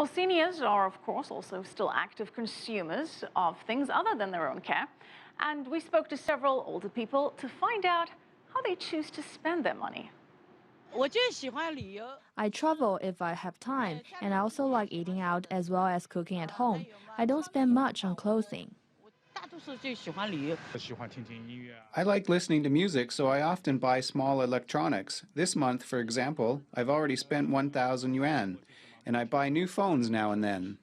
Well, seniors are, of course, also still active consumers of things other than their own care. And we spoke to several older people to find out how they choose to spend their money. I travel if I have time, and I also like eating out as well as cooking at home. I don't spend much on clothing. I like listening to music, so I often buy small electronics. This month, for example, I've already spent 1,000 yuan, and I buy new phones now and then.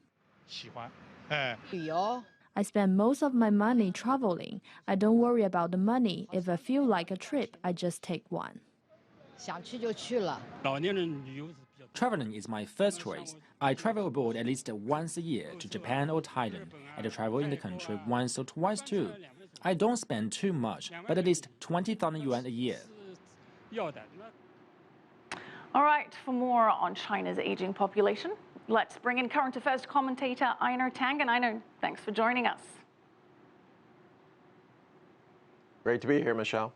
I spend most of my money traveling. I don't worry about the money. If I feel like a trip, I just take one. Traveling is my first choice. I travel abroad at least once a year to Japan or Thailand, and I travel in the country once or twice too. I don't spend too much, but at least 20,000 yuan a year. All right, for more on China's aging population, let's bring in current affairs commentator Einar Tangen. Einar, thanks for joining us. Great to be here, Michelle.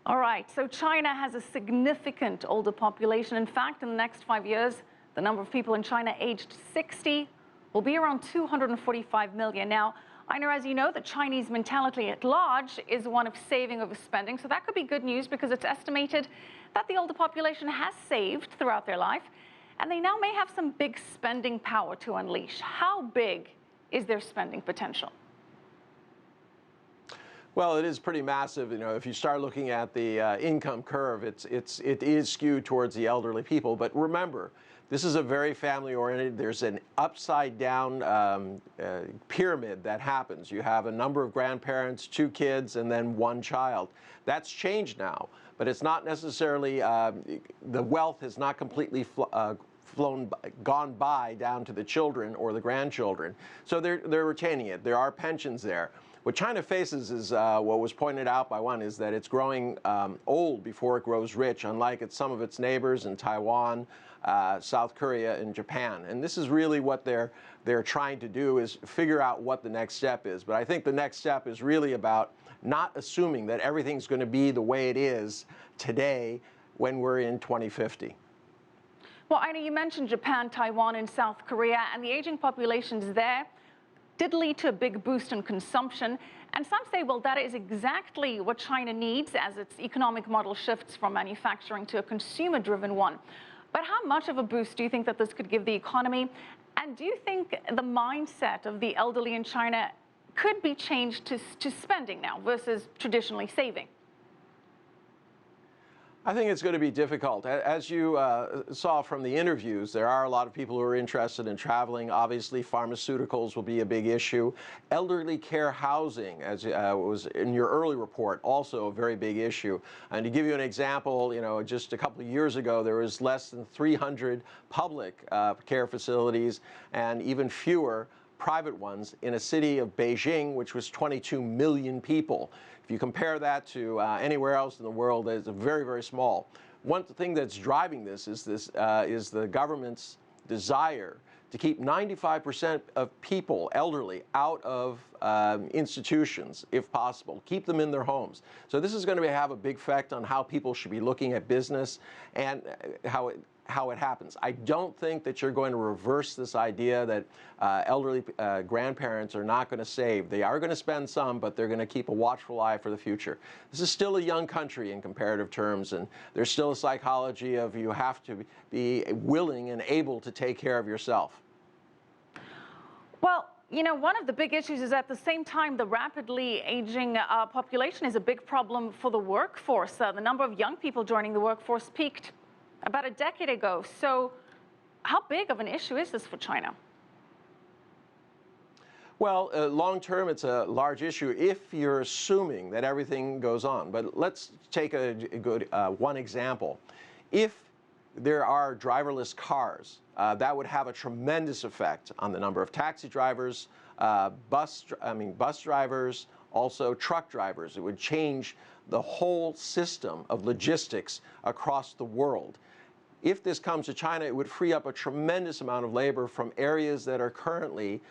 All right, so China has a significant older population. In fact, in the next 5 years, the number of people in China aged 60 will be around 245 million. Now, Einar, as you know, the Chinese mentality at large is one of saving over spending. So that could be good news because it's estimated that the older population has saved throughout their life, and they now may have some big spending power to unleash. How big is their spending potential? Well, it is pretty massive. You know, if you start looking at the income curve, it is skewed towards the elderly people. But remember, this is a very family-oriented. There's an upside-down pyramid that happens. You have a number of grandparents, 2 kids, and then 1 child. That's changed now, but it's not necessarily the wealth has not completely gone by down to the children or the grandchildren. So they're retaining it. There are pensions there. What China faces is what was pointed out by one is that it's growing old before it grows rich, unlike some of its neighbors in Taiwan, South Korea, and Japan. And this is really what they're trying to do, is figure out what the next step is. But I think the next step is really about not assuming that everything's going to be the way it is today when we're in 2050. Well, Einar, you mentioned Japan, Taiwan, and South Korea, and the aging populations there did lead to a big boost in consumption. And some say, well, that is exactly what China needs as its economic model shifts from manufacturing to a consumer-driven one. But how much of a boost do you think that this could give the economy? And do you think the mindset of the elderly in China could be changed to spending now versus traditionally saving? I think it's going to be difficult. As you saw from the interviews, there are a lot of people who are interested in traveling. Obviously, pharmaceuticals will be a big issue. Elderly care housing, as was in your early report, also a very big issue. And to give you an example, you know, just a couple of years ago, there was less than 300 public care facilities and even fewer private ones in a city of Beijing, which was 22 million people. If you compare that to anywhere else in the world, it's very, very small. One thing that's driving this is the government's desire to keep 95% of people, elderly, out of institutions, if possible. Keep them in their homes. So this is going to have a big effect on how people should be looking at business and how it happens. I don't think that you're going to reverse this idea that elderly grandparents are not going to save. They are going to spend some, but they're going to keep a watchful eye for the future. This is still a young country in comparative terms, and there's still a psychology of you have to be willing and able to take care of yourself. Well, you know, one of the big issues is at the same time, the rapidly aging population is a big problem for the workforce. The number of young people joining the workforce peaked about a decade ago. So how big of an issue is this for China? Well, long term, it's a large issue if you're assuming that everything goes on. But let's take a good one example. If there are driverless cars, that would have a tremendous effect on the number of taxi drivers, bus drivers, also truck drivers. It would change the whole system of logistics across the world. if this comes to China, it would free up a tremendous amount of labor from areas that are currently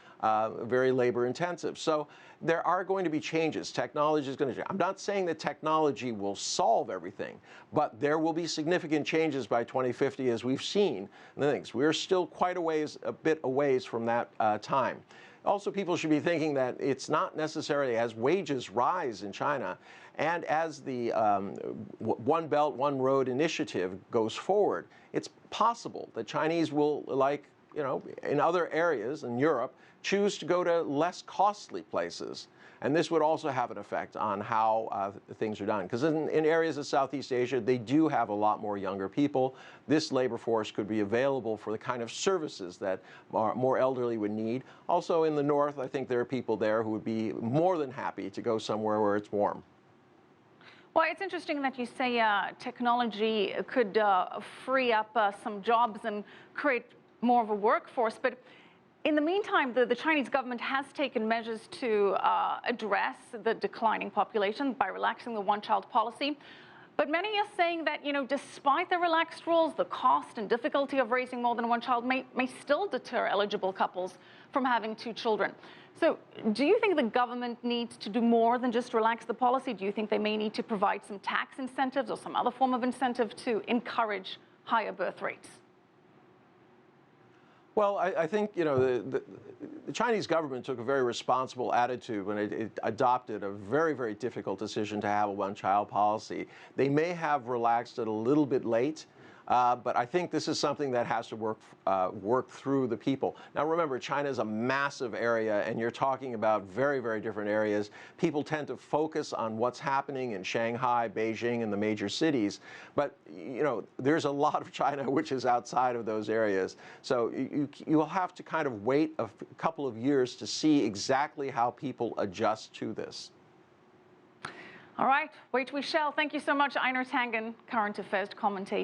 very labor intensive. So there are going to be changes. Technology is going to change. I'm not saying that technology will solve everything, but there will be significant changes by 2050, as we've seen. And the things, we're still quite a bit a ways from that time. Also, people should be thinking that it's not necessarily as wages rise in China and as the One Belt, One Road initiative goes forward, it's possible that Chinese will, like, in other areas in Europe, choose to go to less costly places. And this would also have an effect on how things are done. Because in areas of Southeast Asia, they do have a lot more younger people. This labor force could be available for the kind of services that more elderly would need. Also in the north, I think there are people there who would be more than happy to go somewhere where it's warm. Well, it's interesting that you say technology could free up some jobs and create more of a workforce. But in the meantime, the Chinese government has taken measures to address the declining population by relaxing the one-child policy. But many are saying that, despite the relaxed rules, the cost and difficulty of raising more than one child may still deter eligible couples from having 2 children. So do you think the government needs to do more than just relax the policy? Do you think they may need to provide some tax incentives or some other form of incentive to encourage higher birth rates? Well, I think, the Chinese government took a very responsible attitude when it adopted a very, very difficult decision to have a one-child policy. They may have relaxed it a little bit late, but I think this is something that has to work through the people. Now, remember, China is a massive area, and you're talking about very, very different areas. People tend to focus on what's happening in Shanghai, Beijing, and the major cities. But, there's a lot of China which is outside of those areas. So you'll have to kind of wait a couple of years to see exactly how people adjust to this. All right, wait we shall. Thank you so much, Einar Tangen, current affairs commentator.